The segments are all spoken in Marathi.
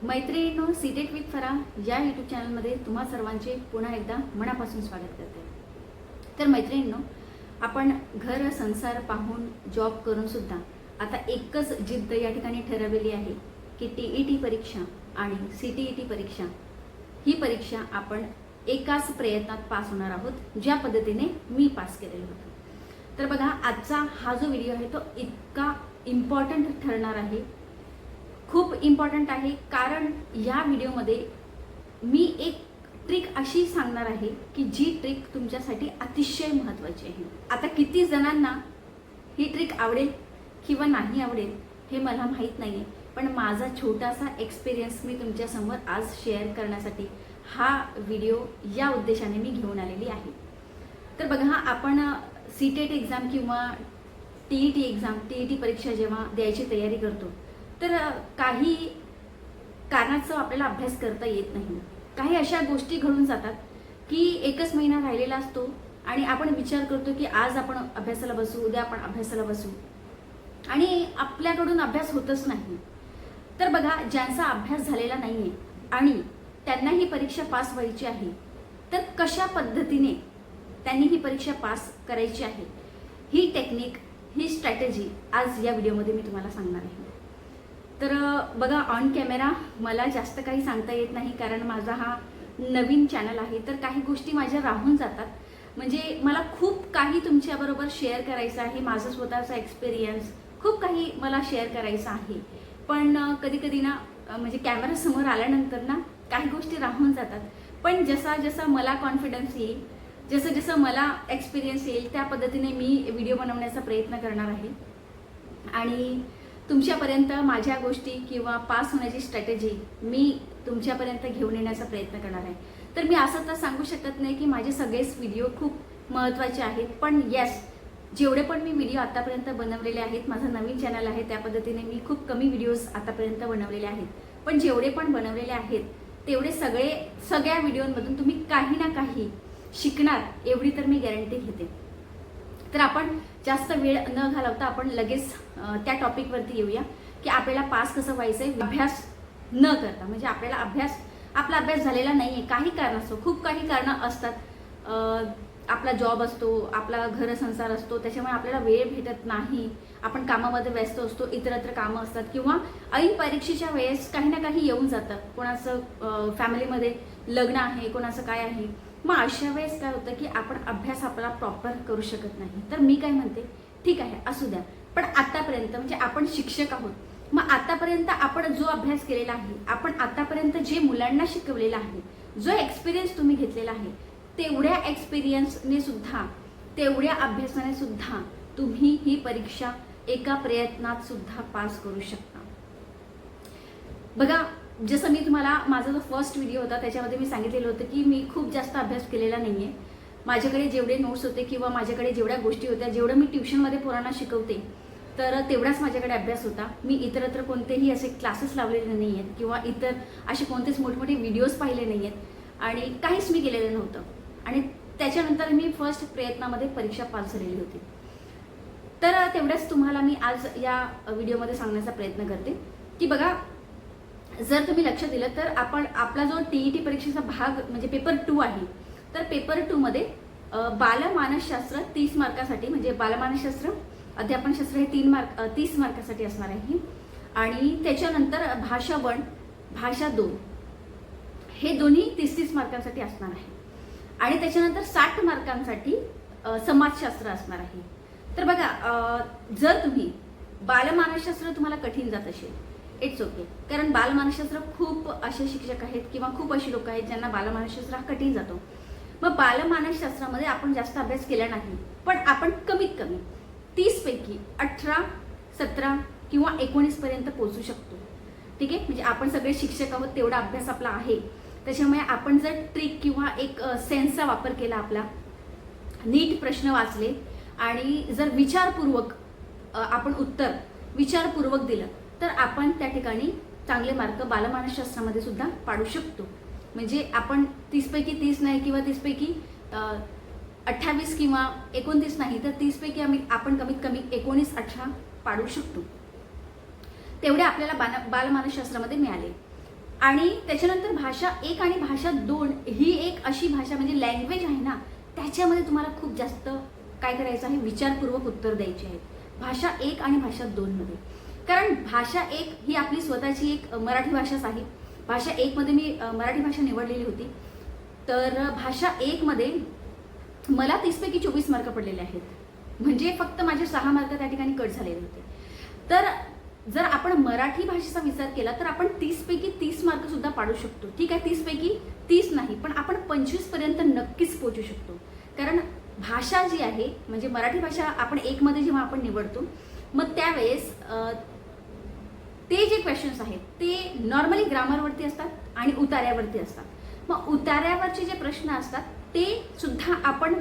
मैत्रिणींनो, सीटेट विथ फराह या यूट्यूब चॅनलमध्ये तुम्हा सर्वांचे पुन्हा एकदा मनापासून स्वागत करते। तर मैत्रिणींनो, आपण घर संसार पाहून जॉब करून सुद्धा आता एकच जिद्द या ठिकाणी ठरवलेली आहे की टीईटी परीक्षा आणि सीटीईटी परीक्षा ही परीक्षा आपण एकाच प्रयत्नात पास होणार आहोत, ज्या पद्धतीने मी पास केलेलं होतं। तर बघा, आजचा हा जो व्हिडिओ आहे तो इतका इम्पॉर्टंट ठरणार आहे, खूप इम्पॉर्टंट आहे। कारण या व्हिडिओमध्ये मी एक ट्रिक अशी सांगणार आहे की जी ट्रिक तुमच्यासाठी अतिशय महत्त्वाची आहे। आता किती जणांना ही ट्रिक आवडेल किंवा नाही आवडेल हे मला माहीत नाही आहे, पण माझा छोटासा एक्सपिरियन्स मी तुमच्यासमोर आज शेअर करण्यासाठी हा व्हिडिओ या उद्देशाने मी घेऊन आलेली आहे। तर बघा, आपण सीटेट एक्झाम किंवा टीईटी एक्झाम, टीईटी परीक्षा जेव्हा द्यायची तयारी करतो तर काही कारणास्तव आपल्याला अभ्यास करता येत नाही। काही अशा गोष्टी घडून जातात की एकच महिना राहिलेला असतो आणि आपण विचार करतो की आज आपण अभ्यासाला बसू, उद्या आपण अभ्यासाला बसू, आणि आपल्याकडून अभ्यास होतच नाही। तर बघा, ज्यांचा अभ्यास झालेला नाही आहे आणि त्यांना ही परीक्षा पास व्हायची आहे, तर कशा पद्धतीने त्यांनी ही परीक्षा पास करायची आहे, ही टेक्निक, ही स्ट्रॅटेजी आज या व्हिडिओमध्ये मी तुम्हाला सांगणार आहे। तर बघा, ऑन कॅमेरा मला जास्त काही सांगता येत नाही, कारण माझा हा नवीन चॅनल आहे, तर काही गोष्टी माझ्या राहून जातात। म्हणजे मला खूप काही तुमच्याबरोबर शेअर करायचं आहे, माझा स्वतःचा एक्सपिरियन्स खूप काही मला शेअर करायचं आहे, पण कधी कधी ना म्हणजे कॅमेरासमोर आल्यानंतर ना काही गोष्टी राहून जातात। पण जसा जसा मला कॉन्फिडन्स येईल, जसं जसं मला एक्सपिरियन्स येईल, त्या पद्धतीने मी व्हिडिओ बनवण्याचा प्रयत्न करणार आहे आणि तुमच्यापर्यंत माझ्या गोष्टी किंवा पास होण्याची स्ट्रॅटेजी मी तुमच्यापर्यंत घेऊन येण्याचा प्रयत्न करणार आहे। तर मी असं तर सांगू शकत नाही की माझे सगळेच व्हिडिओ खूप महत्त्वाचे आहेत, पण येस, जेवढे पण मी व्हिडिओ आतापर्यंत बनवलेले आहेत, माझं नवीन चॅनल आहे त्या पद्धतीने मी खूप कमी व्हिडिओज आतापर्यंत बनवलेले आहेत, पण जेवढे पण बनवलेले आहेत तेवढे सगळ्या व्हिडिओमधून तुम्ही काही ना काही शिकणार, एवढी तर मी गॅरंटी घेते। तर आपण जास्त वेळ न घालवता आपण लगेच त्या टॉपिकवरती येऊया की आपल्याला पास कसं व्हायचं आहे अभ्यास न करता। म्हणजे आपला अभ्यास झालेला नाही आहे, काही कारण असतो, खूप काही कारणं असतात। आपला जॉब असतो, आपला घरसंसार असतो, त्याच्यामुळे आपल्याला वेळ भेटत नाही, आपण कामामध्ये व्यस्त असतो, इतरत्र कामं असतात, किंवा ऐन परीक्षेच्या वेळेस काही ना काही येऊन जातं, कोणाचं फॅमिलीमध्ये लग्न आहे, कोणाचं काय आहे, मग अशा वेळेस काय होतं की आपण अभ्यास आपला प्रॉपर करू शकत नाही। तर मी काय म्हणते, ठीक आहे, असू द्या, पण आतापर्यंत म्हणजे आपण शिक्षक आहोत, मग आतापर्यंत आपण जो अभ्यास केलेला आहे, आपण आतापर्यंत जे मुलांना शिकवलेलं आहे, जो एक्सपिरियन्स तुम्ही घेतलेला आहे, तेवढ्या एक्सपिरियन्सने सुद्धा, तेवढ्या अभ्यासाने सुद्धा तुम्ही ही परीक्षा एका प्रयत्नात सुद्धा पास करू शकता। बघा, जसं मी तुम्हाला माझा जो फर्स्ट व्हिडिओ होता त्याच्यामध्ये मी सांगितलेलं होतं की मी खूप जास्त अभ्यास केलेला नाही आहे। माझ्याकडे जेवढे नोट्स होते किंवा माझ्याकडे जेवढ्या गोष्टी होत्या, जेवढं मी ट्युशनमध्ये पोरांना शिकवते, तर तेवढाच माझ्याकडे अभ्यास होता। मी इतरत्र कोणतेही असे क्लासेस लावलेले नाही आहेत किंवा इतर असे कोणतेच मोठमोठे व्हिडिओज पाहिले नाही आहेत आणि काहीच मी केलेलं नव्हतं, आणि त्याच्यानंतर मी फर्स्ट प्रयत्नामध्ये परीक्षा पास झालेली होती। तर तेवढंच तुम्हाला मी आज या व्हिडिओमध्ये सांगण्याचा प्रयत्न करते की बघा, जर तुम्ही लक्ष दिलं तर आपला जो टीईटी परीक्षेचा भाग म्हणजे पेपर 2 आहे, तर पेपर 2 मध्ये बालमानसशास्त्र 30 मार्कासाठी, म्हणजे बालमानसशास्त्र, अध्यापनशास्त्र हे 30 मार्कासाठी असणार आहे, आणि त्याच्यानंतर भाषा 1, भाषा 2 हे दोन्ही 30 मार्कांसाठी असणार आहे, आणि त्याच्यानंतर 60 मार्कांसाठी समाजशास्त्र असणार आहे। तर बघा, जर तुम्ही बालमानसशास्त्र तुम्हाला कठीण जात असेल, इट्स ओके, कारण बालमानसशास्त्र खूप असे शिक्षक आहेत किंवा खूप अशी लोक आहेत ज्यांना बालमानसशास्त्र हा कठीण जातो। मग बालमानसशास्त्रामध्ये आपण जास्त अभ्यास केला नाही, पण आपण कमीत कमी 30 पैकी 18, 17 किंवा 19 पर्यंत पोहोचू शकतो। ठीक आहे, म्हणजे आपण सगळे शिक्षक आहोत, तेवढा अभ्यास आपला आहे, त्याच्यामुळे आपण जर ट्रिक किंवा एक सेन्सचा वापर केला, आपला नीट प्रश्न वाचले आणि जर विचारपूर्वक आपण उत्तर विचारपूर्वक दिलं, तर आपण त्या ठिकाणी चांगले मार्क बालमानसशास्त्रामध्ये सुद्धा पाडू शकतो। म्हणजे आपण 30 पैकी 30 नाही किंवा 30 पैकी 28 किंवा 29 नाही, तर 30 पैकी आपण कमीत कमी 19-18 पाडू शकतो, तेवढे आपल्याला बालमानसशास्त्रामध्ये मिळाले। आणि त्याच्यानंतर भाषा 1 आणि भाषा 2 ही एक अशी भाषा म्हणजे लँग्वेज आहे ना, त्याच्यामध्ये तुम्हाला खूप जास्त काय करायचं आहे, विचारपूर्वक उत्तर द्यायचे आहेत भाषा 1 आणि भाषा 2 मध्ये. कारण भाषा 1 ही आपली स्वतःची एक मराठी भाषाच आहे. भाषा 1 मध्ये मी मराठी भाषा निवडलेली होती. तर भाषा 1 मध्ये मला 30 पैकी 24 मार्क पडलेले आहेत. म्हणजे फक्त माझे 6 मार्क त्या ठिकाणी कट झालेले होते. तर जर आपण मराठी भाषेचा विचार केला तर आपण 30 पैकी 30 मार्क सुद्धा पाडू शकतो. ठीक आहे, 30 पैकी 30 नाही, पण आपण 25 पर्यंत नक्कीच पोहोचू शकतो. कारण भाषा जी आहे म्हणजे मराठी भाषा आपण 1 मध्ये जेव्हा आपण निवडतो, मग त्यावेळेस ते जे क्वेश्चन्स आहेत ते नॉर्मली ग्रामरवरती असतात आणि उतार्यावरती असतात. मग उतार्यावरचे जे प्रश्न असतात ते सुद्धा आपण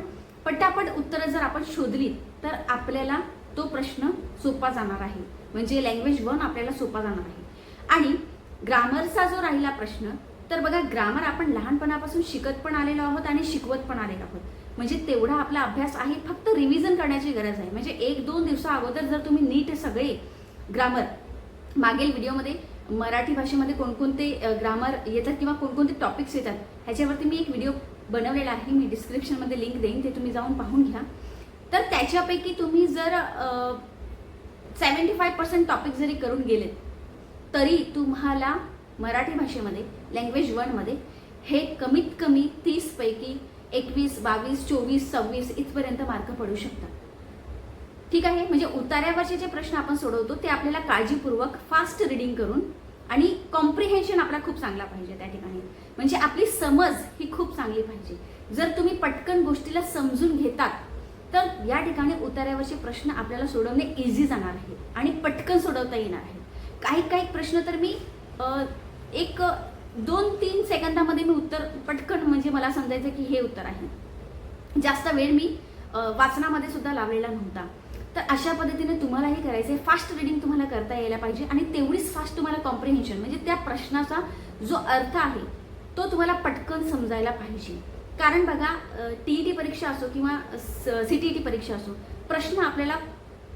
पटापट उत्तरं जर आपण शोधली तर आपल्याला तो प्रश्न सोपा जाणार आहे. म्हणजे लँग्वेज 1 आपल्याला सोपा जाणार आहे. आणि ग्रामरचा जो राहिला प्रश्न, तर बघा ग्रामर आपण लहानपणापासून शिकत पण आलेलो आहोत आणि शिकवत पण आलेलो आहोत. म्हणजे तेवढा आपला अभ्यास आहे, फक्त रिव्हिजन करण्याची गरज आहे. म्हणजे 1-2 दिवसा अगोदर जर तुम्ही नीट सगळे ग्रामर, मागील व्हिडिओमध्ये मराठी भाषेमध्ये कोणकोणते ग्रामर येतात किंवा कोणकोणते टॉपिक्स येतात ह्याच्यावरती मी एक व्हिडिओ बनवलेला आहे. मी डिस्क्रिप्शनमध्ये लिंक देईन, ते तुम्ही जाऊन पाहून घ्या. तर त्याच्यापैकी तुम्ही जर 75% टॉपिक जरी करून गेलेत तरी तुम्हाला मराठी भाषेमध्ये लँग्वेज 1 मध्ये हे कमीत कमी 30 पैकी 21, 22, 24, 26 इथपर्यंत मार्क पडू शकतात. ठीक आहे, म्हणजे उतार्यावरचे जे प्रश्न आपण सोडवतो ते आपल्याला काळजीपूर्वक फास्ट रिडिंग करून आणि कॉम्प्रिहेन्शन आपला खूप चांगला पाहिजे त्या ठिकाणी. म्हणजे आपली समज ही खूप चांगली पाहिजे. जर तुम्ही पटकन गोष्टीला समजून घेतात तर या ठिकाणी उतार्यावरचे प्रश्न आपल्याला सोडवणे इझी जाणार आहे आणि पटकन सोडवता येणार आहे. काही प्रश्न तर मी 1-2-3 सेकंदामध्ये मी उत्तर पटकन, म्हणजे मला समजायचं की हे उत्तर आहे. जास्त वेळ मी वाचनामध्ये सुद्धा लावलेला नव्हता. तर अशा पद्धतीने तुम्हालाही करायचं आहे. फास्ट रिडिंग तुम्हाला करता यायला पाहिजे आणि तेवढीच फास्ट तुम्हाला कॉम्प्रिहेन्शन, म्हणजे त्या प्रश्नाचा जो अर्थ आहे तो तुम्हाला पटकन समजायला पाहिजे. कारण बघा TET परीक्षा असो किंवा CTET परीक्षा असो, प्रश्न आपल्याला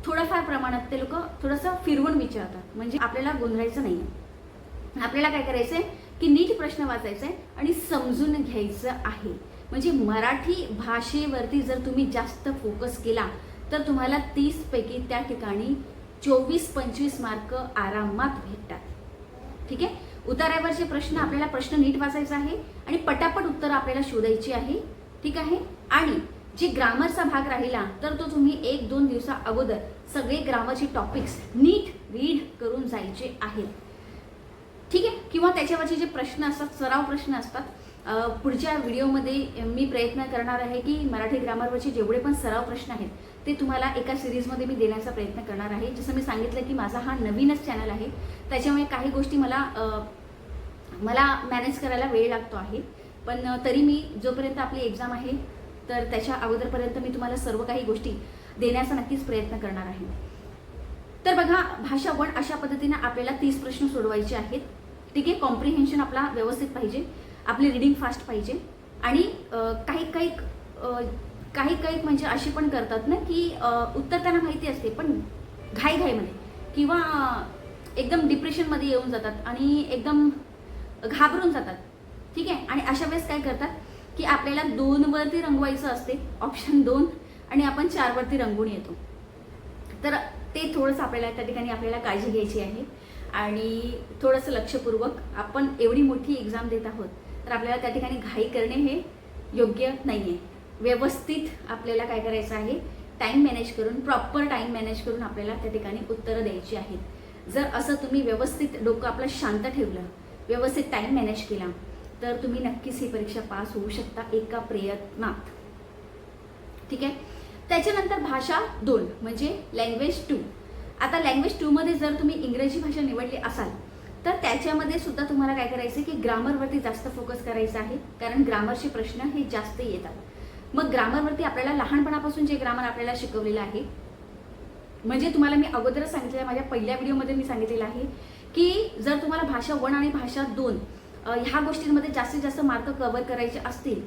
थोडंफार प्रमाणात ते लोक थोडंसं फिरवून विचारतात. म्हणजे आपल्याला गोंधळायचं नाही आहे. आपल्याला काय करायचं आहे की नीट प्रश्न वाचायचा आहे आणि समजून घ्यायचं आहे. म्हणजे मराठी भाषेवरती जर तुम्ही जास्त फोकस केला तर तुम्हाला 30 पैकी त्या ठिकाणी 24-25 मार्क आरामात भेटतात. ठीक आहे, उतार्यावरचे प्रश्न आपल्याला प्रश्न नीट वाचायचा आहे आणि पटापट उत्तर आपल्याला शोधायची आहे. ठीक आहे, आणि जे ग्रामरचा भाग राहिला तर तो तुम्ही 1-2 दिवसा अगोदर सगळे ग्रामरचे टॉपिक्स नीट रीड करून जायचे आहेत. ठीक आहे, किंवा त्याच्यावरचे जे प्रश्न असतात, सराव प्रश्न असतात, पुढच्या व्हिडिओमध्ये मी प्रयत्न करणार आहे की मराठी ग्रामरवरचे जेवढे पण सराव प्रश्न आहेत ते तुम्हाला एका सिरीजमध्ये मी देण्याचा प्रयत्न करणार आहे. जसं मी सांगितलं की माझा हा नवीनच चॅनल आहे, त्याच्यामुळे काही गोष्टी मला मॅनेज करायला वेळ लागतो आहे. पण तरी मी जोपर्यंत आपली एक्झाम आहे तर त्याच्या अगोदरपर्यंत मी तुम्हाला सर्व काही गोष्टी देण्याचा नक्कीच प्रयत्न करणार आहे. तर बघा भाषा 1 अशा पद्धतीने आपल्याला 30 प्रश्न सोडवायचे आहेत. ठीक आहे, कॉम्प्रिहेन्शन आपला व्यवस्थित पाहिजे, आपली रिडिंग फास्ट पाहिजे. आणि काही म्हणजे असे पण करतात ना की उत्तर त्यांना माहिती असते पण घाईमध्ये किंवा एकदम डिप्रेशनमध्ये येऊन जातात आणि एकदम घाबरून जातात. ठीक आहे, आणि अशा वेळेस काय करतात की आपल्याला 2 वरती रंगवायचं असते, ऑप्शन 2, आणि आपण 4 वरती रंगवून येतो. तर ते थोडंसं आपल्याला त्या ठिकाणी आपल्याला काळजी घ्यायची आहे आणि थोडंसं लक्षपूर्वक, आपण एवढी मोठी एक्झाम देत आहोत तर आपल्याला त्या ठिकाणी घाई करणे हे योग्य नाही आहे. व्यवस्थित आपल्याला काय करायचं आहे, टाईम मॅनेज करून, प्रॉपर टाईम मॅनेज करून आपल्याला त्या ठिकाणी उत्तरं द्यायची आहेत. जर असं तुम्ही व्यवस्थित डोकं आपलं शांत ठेवलं, व्यवस्थित टाईम मॅनेज केला तर तुम्ही नक्कीच ही परीक्षा पास होऊ शकता एका प्रयत्नात. ठीक आहे, त्याच्यानंतर भाषा 2 म्हणजे लँग्वेज 2. आता लँग्वेज 2 मध्ये जर तुम्ही इंग्रजी भाषा निवडली असाल तर त्याच्यामध्ये सुद्धा तुम्हाला काय करायचं आहे की ग्रामरवरती जास्त फोकस करायचा आहे. कारण ग्रामरचे प्रश्न हे जास्त येतात. मग ग्रामरवरती आपल्याला लहानपणापासून जे ग्रामर आपल्याला शिकवलेलं आहे, म्हणजे तुम्हाला मी अगोदरच सांगितलेलं, माझ्या पहिल्या व्हिडिओमध्ये मी सांगितलेलं आहे की जर तुम्हाला भाषा 1 आणि भाषा 2 ह्या गोष्टींमध्ये जास्तीत जास्त मार्क कव्हर करायचे असतील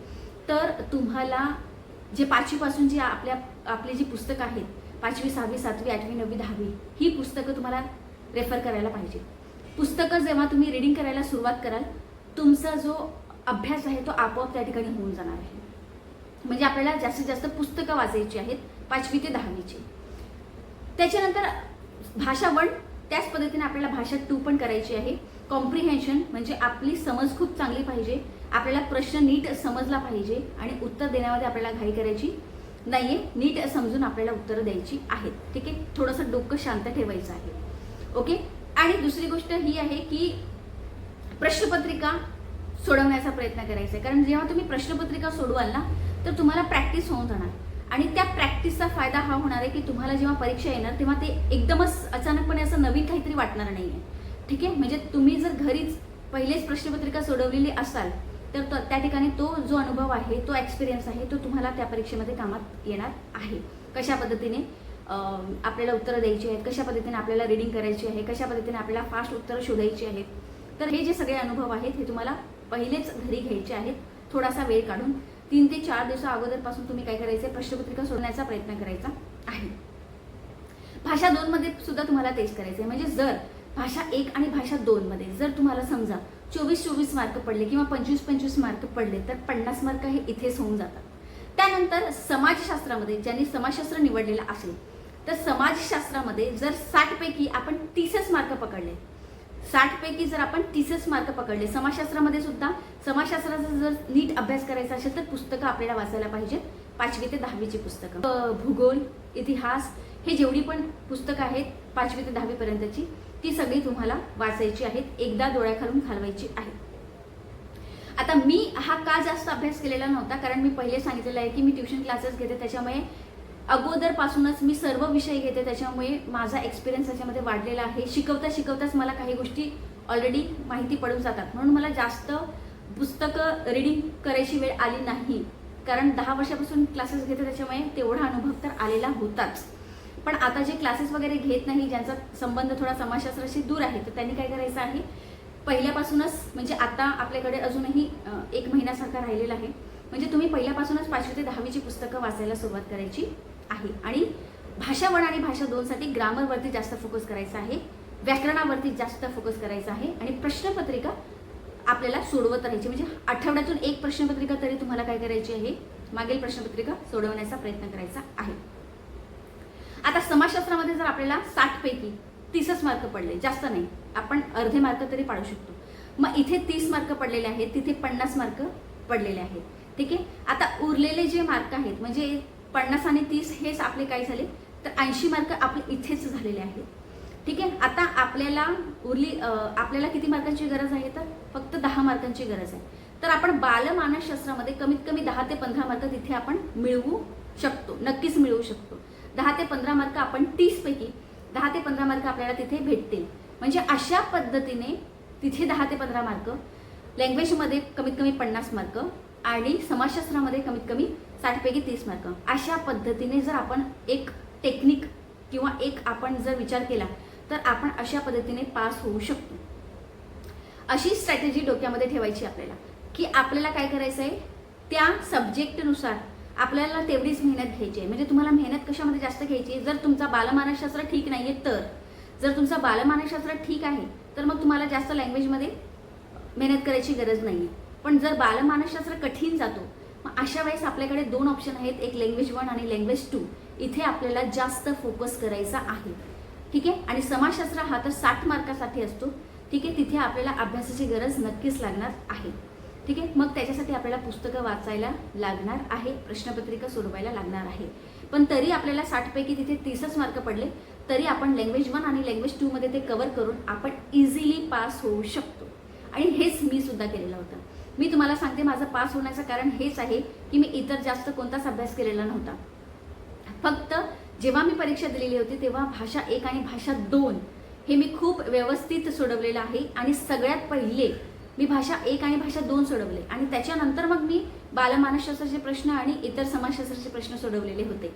तर तुम्हाला जे 5वी पासून जी आपली जी पुस्तकं आहेत, 5वी, 6वी, 7वी, 8वी, 9वी, 10वी, ही पुस्तकं तुम्हाला रेफर करायला पाहिजे. पुस्तकं जेव्हा तुम्ही रीडिंग करायला सुरुवात कराल, तुमचा जो अभ्यास आहे तो आपोआप त्या ठिकाणी होऊन जाणार आहे. म्हणजे आपल्याला जास्तीत जास्त पुस्तकं वाचायची आहेत 5वी ते 10वीची. त्याच्यानंतर भाषा 1, त्याच पद्धतीने आपल्याला भाषा 2 पण करायची आहे. कॉम्प्रिहेन्शन म्हणजे आपली समज खूप चांगली पाहिजे, आपल्याला प्रश्न नीट समजला पाहिजे आणि उत्तर देण्यामध्ये आपल्याला घाई करायची नाहीये, नीट समजून आपल्याला उत्तरं द्यायची आहेत. ठीक आहे, थोडंसं डोकं शांत ठेवायचं आहे. ओके. आणि दुसरी गोष्ट ही आहे की प्रश्नपत्रिका सोडवण्याचा प्रयत्न करायचा आहे. कारण जेव्हा तुम्ही प्रश्नपत्रिका सोडवाल ना, तर तुम्हाला प्रॅक्टिस होऊन जाणार आणि त्या प्रॅक्टिसचा फायदा हा होणार आहे की तुम्हाला जेव्हा परीक्षा येणार तेव्हा ते एकदमच अचानकपणे असं नवीन काहीतरी वाटणार नाही आहे. ठीक आहे, म्हणजे तुम्ही जर घरीच पहिलेच प्रश्नपत्रिका सोडवलेली असाल तर त्या ठिकाणी तो जो अनुभव आहे, तो एक्सपिरियन्स आहे, तो तुम्हाला त्या परीक्षेमध्ये कामात येणार आहे. कशा पद्धतीने आपल्याला उत्तरं द्यायची आहेत, कशा पद्धतीने आपल्याला रीडिंग करायची आहे, कशा पद्धतीने आपल्याला फास्ट उत्तरं शोधायची आहेत. तर हे जे सगळे अनुभव आहेत हे तुम्हाला पहिलेच घरी घ्यायचे आहेत. थोडासा वेळ काढून 3 ते 4 दिवसा अगोदरपासून तुम्ही काय करायचं, प्रश्नपत्रिका सोडवण्याचा प्रयत्न करायचा आहे. भाषा 2 मध्ये सुद्धा तुम्हाला तेच करायचं आहे. म्हणजे जर भाषा 1 आणि भाषा 2 मध्ये जर तुम्हाला समजा 24 मार्क पडले किंवा 25 मार्क पडले तर 50 मार्क हे इथेच होऊन जातात. त्यानंतर समाजशास्त्रामध्ये ज्यांनी समाजशास्त्र निवडलेलं असेल तर समाजशास्त्रामध्ये जर 60 पैकी आपण 30च मार्क पकडले, 60 पैकी जर आपण 30च मार्क पकडले, समाजशास्त्रामध्ये सुद्धा समाजशास्त्राचा जर नीट अभ्यास करायचा असेल तर पुस्तकं आपल्याला वाचायला पाहिजेत. 5वी ते 10वीची पुस्तकं, भूगोल, इतिहास, हे जेवढी पण पुस्तकं आहेत 5वी ते 10वी पर्यंतची, ती सगळी तुम्हाला वाचायची आहेत, एकदा डोळ्याखालून घालवायची आहेत. आता मी हा का जास्त अभ्यास केलेला नव्हता, कारण मी पहिले सांगितलेलं आहे की मी ट्युशन क्लासेस घेते, त्याच्यामुळे अगोदरपासूनच मी सर्व विषय घेते, त्याच्यामुळे माझा एक्सपिरियन्स त्याच्यामध्ये वाढलेला आहे. शिकवताच मला काही गोष्टी ऑलरेडी माहिती पडून जातात, म्हणून मला जास्त पुस्तकं रीडिंग करायची वेळ आली नाही. कारण 10 वर्षापासून क्लासेस घेते, त्याच्यामुळे तेवढा अनुभव तर आलेला होताच. पण आता जे क्लासेस वगैरे घेत नाही, ज्यांचा संबंध थोडा समाजशास्त्राशी दूर आहे, तर त्यांनी काय करायचं आहे, पहिल्यापासूनच, म्हणजे आता आपल्याकडे अजूनही 1 महिन्यासारखा राहिलेला आहे, म्हणजे तुम्ही पहिल्यापासूनच 5वी ते 10वीची पुस्तकं वाचायला सुरुवात करायची आहे. आणि भाषा 1 आणि भाषा 2 साठी ग्रामरवरती जास्त फोकस करायचा आहे, व्याकरणावरती जास्त फोकस करायचा आहे आणि प्रश्नपत्रिका आपल्याला सोडवत राहायची. म्हणजे आठवड्यातून 1 प्रश्नपत्रिका तरी तुम्हाला काय करायची आहे, मागील प्रश्नपत्रिका सोडवण्याचा प्रयत्न करायचा आहे. आता समाजशास्त्रामध्ये जर आपल्याला 60 पैकी 30च मार्क पडले, जास्त नाही, आपण अर्धे मार्क तरी पाडू शकतो. मग इथे 30 मार्क पडलेले आहेत, तिथे 50 मार्क पडलेले आहेत. ठीक आहे, आता उरलेले जे मार्क आहेत, म्हणजे 50 आणि 30 हेच आपले काय झाले, तर 80 मार्क आपले इथेच झालेले आहेत. ठीक आहे, आता आपल्याला किती मार्कांची गरज आहे, तर फक्त 10 मार्कांची गरज आहे. तर आपण बालमानसशास्त्रामध्ये कमीत कमी 10 ते 15 मार्क तिथे आपण मिळवू शकतो, नक्कीच मिळवू शकतो. 10 ते 15 मार्क आपण 30 पैकी 10 ते 15 मार्क आपल्याला तिथे भेटतील. म्हणजे अशा पद्धतीने तिथे 10 ते 15 मार्क, लँग्वेजमध्ये कमीत कमी 50 मार्क आणि समाजशास्त्रामध्ये कमीत कमी 60 पैकी 30 मार्क. अशा पद्धतीने जर आपण एक टेक्निक किंवा एक आपण जर विचार केला तर आपण अशा पद्धतीने पास होऊ शकतो. अशी स्ट्रॅटेजी डोक्यामध्ये ठेवायची आपल्याला, की आपल्याला काय करायचं आहे, त्या सब्जेक्टनुसार आपल्याला तेवढीच मेहनत घ्यायची आहे. म्हणजे तुम्हाला मेहनत कशामध्ये जास्त घ्यायची आहे, जर तुमचा बालमानसशास्त्र ठीक नाही आहे, तर जर तुमचा बालमानसशास्त्र ठीक आहे तर मग तुम्हाला जास्त लँग्वेजमध्ये मेहनत करायची गरज नाही आहे. पण जर बालमानसशास्त्र कठीण जातो, मग अशा वेळेस आपल्याकडे 2 ऑप्शन आहेत, एक लँग्वेज 1 आणि लँग्वेज 2. इथे आपल्याला जास्त फोकस करायचा आहे. ठीक आहे, आणि समाजशास्त्र हा तर 60 मार्कासाठी असतो. ठीक आहे, तिथे आपल्याला अभ्यासाची गरज नक्कीच लागणार आहे. ठीक आहे, मग त्याच्यासाठी आपल्याला पुस्तकं वाचायला लागणार आहे, प्रश्नपत्रिका सोडवायला लागणार आहे. पण तरी आपल्याला 60 पैकी तिथे 30च मार्क पडले तरी आपण लँग्वेज 1 आणि लँग्वेज 2 मध्ये ते कव्हर करून आपण इझिली पास होऊ शकतो. आणि हेच मी सुद्धा केलेलं होतं. मी तुम्हाला सांगते, माझं पास होण्याचं कारण हेच आहे की मी इतर जास्त कोणताच अभ्यास केलेला नव्हता. फक्त जेव्हा मी परीक्षा दिलेली होती तेव्हा भाषा 1 आणि भाषा 2 हे मी खूप व्यवस्थित सोडवलेलं आहे. आणि सगळ्यात पहिले मी भाषा 1 आणि भाषा 2 सोडवले आणि त्याच्यानंतर मग मी बालमानसशास्त्राचे प्रश्न आणि इतर समाजशास्त्राचे प्रश्न सोडवलेले होते.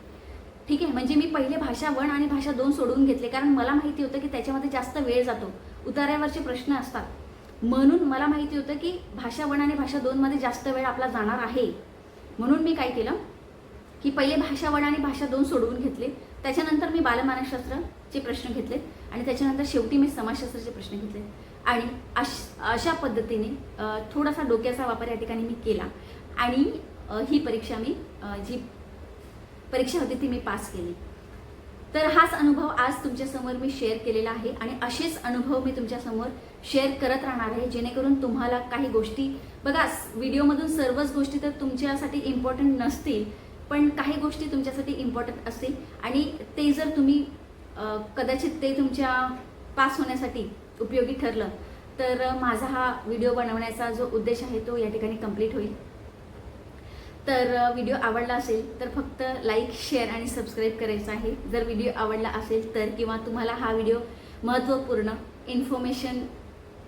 ठीक आहे, म्हणजे मी पहिले भाषा 1 आणि भाषा 2 सोडवून घेतले, कारण मला माहिती होतं की त्याच्यामध्ये जास्त वेळ जातो, उतार्यावरचे प्रश्न असतात. म्हणून मला माहिती होतं की भाषा 1 आणि भाषा 2 मध्ये जास्त वेळ आपला जाणार आहे. म्हणून मी काय केलं की पहिले भाषा 1 आणि भाषा 2 सोडवून घेतले, त्याच्यानंतर मी बालमानसशास्त्राचे प्रश्न घेतले आणि त्याच्यानंतर शेवटी मी समाजशास्त्राचे प्रश्न घेतले. आणि अशा पद्धतीने थोडासा डोक्याचा वापर या ठिकाणी मी केला आणि ही परीक्षा मी जी परीक्षा होती ती मी पास केली. तर हाच अनुभव आज तुमच्यासमोर मी शेअर केलेला आहे आणि असेच अनुभव मी तुमच्यासमोर शेअर करत राहणार आहे, जेणेकरून तुम्हाला काही गोष्टी बघा, व्हिडिओमधून सर्वच गोष्टी तर तुमच्यासाठी इम्पॉर्टंट नसतील, पण काही गोष्टी तुमच्यासाठी इम्पॉर्टंट असतील आणि ते जर तुम्ही कदाचित ते तुमच्या पास होण्यासाठी उपयोगी ठरलं तर माझा हा व्हिडिओ बनवण्याचा जो उद्देश आहे तो या ठिकाणी कंप्लीट होईल. तर व्हिडिओ आवडला असेल तर फक्त लाईक, शेअर आणि सबस्क्राईब करायचं आहे. जर व्हिडिओ आवडला असेल तर, किंवा तुम्हाला हा व्हिडिओ महत्त्वपूर्ण इन्फॉर्मेशन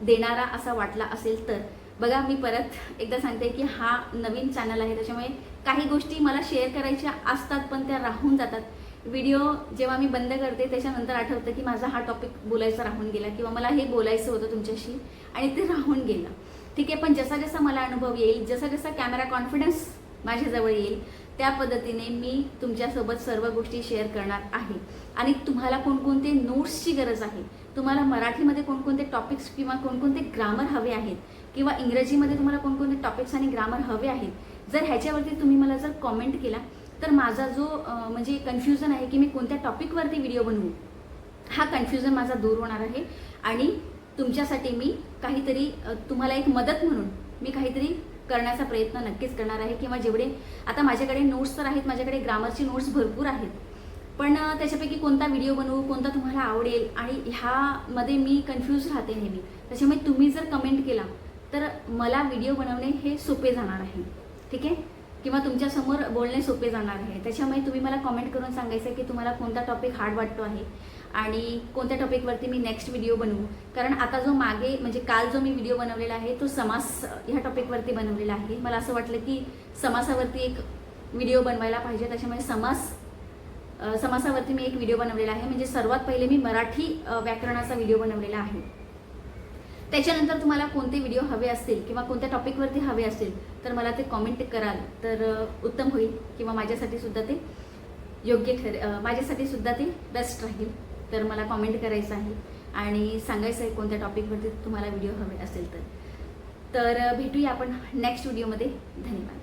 देणारा असा वाटला असेल तर, बघा मी परत एकदा सांगते की हा नवीन चॅनल आहे, त्याच्यामुळे काही गोष्टी मला शेअर करायच्या असतात पण त्या राहून जातात. व्हिडिओ जेव्हा मी बंद करते त्याच्यानंतर आठवतं की माझा हा टॉपिक बोलायचा राहून गेला किंवा मला हे बोलायचं होतं तुमच्याशी आणि ते राहून गेलं. ठीक आहे, पण जसा जसा मला अनुभव येईल, जसा जसा कॅमेरा कॉन्फिडन्स माझ्याजवळ येईल, त्या पद्धतीने मी तुमच्यासोबत सर्व गोष्टी शेअर करणार आहे. आणि तुम्हाला कोणकोणते नोट्सची गरज आहे, तुम्हाला मराठीमध्ये कोणकोणते टॉपिक्स किंवा कोणकोणते ग्रामर हवे आहेत, किंवा इंग्रजीमध्ये तुम्हाला कोणकोणते टॉपिक्स आणि ग्रामर हवे आहेत, जर ह्याच्यावरती तुम्ही मला जर कॉमेंट केला तर माझा जो म्हणजे कन्फ्युजन आहे की मी कोणत्या टॉपिकवरती व्हिडिओ बनवू, हा कन्फ्युजन माझा दूर होणार आहे. आणि तुमच्यासाठी मी काहीतरी तुम्हाला एक मदत म्हणून मी काहीतरी करण्याचा प्रयत्न नक्कीच करणार आहे. किंवा जेवढे आता माझ्याकडे नोट्स तर आहेत, माझ्याकडे ग्रामरची नोट्स भरपूर आहेत, पण त्याच्यापैकी कोणता व्हिडिओ बनवू, कोणता तुम्हाला आवडेल, आणि ह्यामध्ये मी कन्फ्यूज राहते नेहमी. त्याच्यामुळे तुम्ही जर कमेंट केला तर मला व्हिडिओ बनवणे हे सोपे जाणार आहे. ठीक आहे, किंवा तुमच्यासमोर बोलणे सोपे जाणार आहे. त्याच्यामुळे तुम्ही मला कमेंट करून सांगायचं की तुम्हाला कोणता टॉपिक हार्ड वाटतो आहे आणि कोणत्या टॉपिकवरती मी नेक्स्ट व्हिडिओ बनवू. कारण आता जो मागे म्हणजे काल जो मी व्हिडिओ बनवलेला आहे तो समास ह्या टॉपिकवरती बनवलेला आहे. मला असं वाटलं की समासावरती एक व्हिडिओ बनवायला पाहिजे, त्याच्यामुळे समासावरती मी एक व्हिडिओ बनवलेला आहे. म्हणजे सर्वात पहिले मी मराठी व्याकरणाचा व्हिडिओ बनवलेला आहे. त्याच्यानंतर तुम्हाला कोणते व्हिडिओ हवे असतील किंवा कोणत्या टॉपिकवरती हवे असतील तर मला ते कॉमेंट कराल तर उत्तम होईल, किंवा माझ्यासाठी सुद्धा ते योग्य माझ्यासाठी सुद्धा ते बेस्ट राहील. तर मला कॉमेंट करायचं आहे आणि सांगायचं आहे कोणत्या टॉपिकवरती तुम्हाला व्हिडिओ हवे असेल तर. भेटूया आपण नेक्स्ट व्हिडिओमध्ये. धन्यवाद.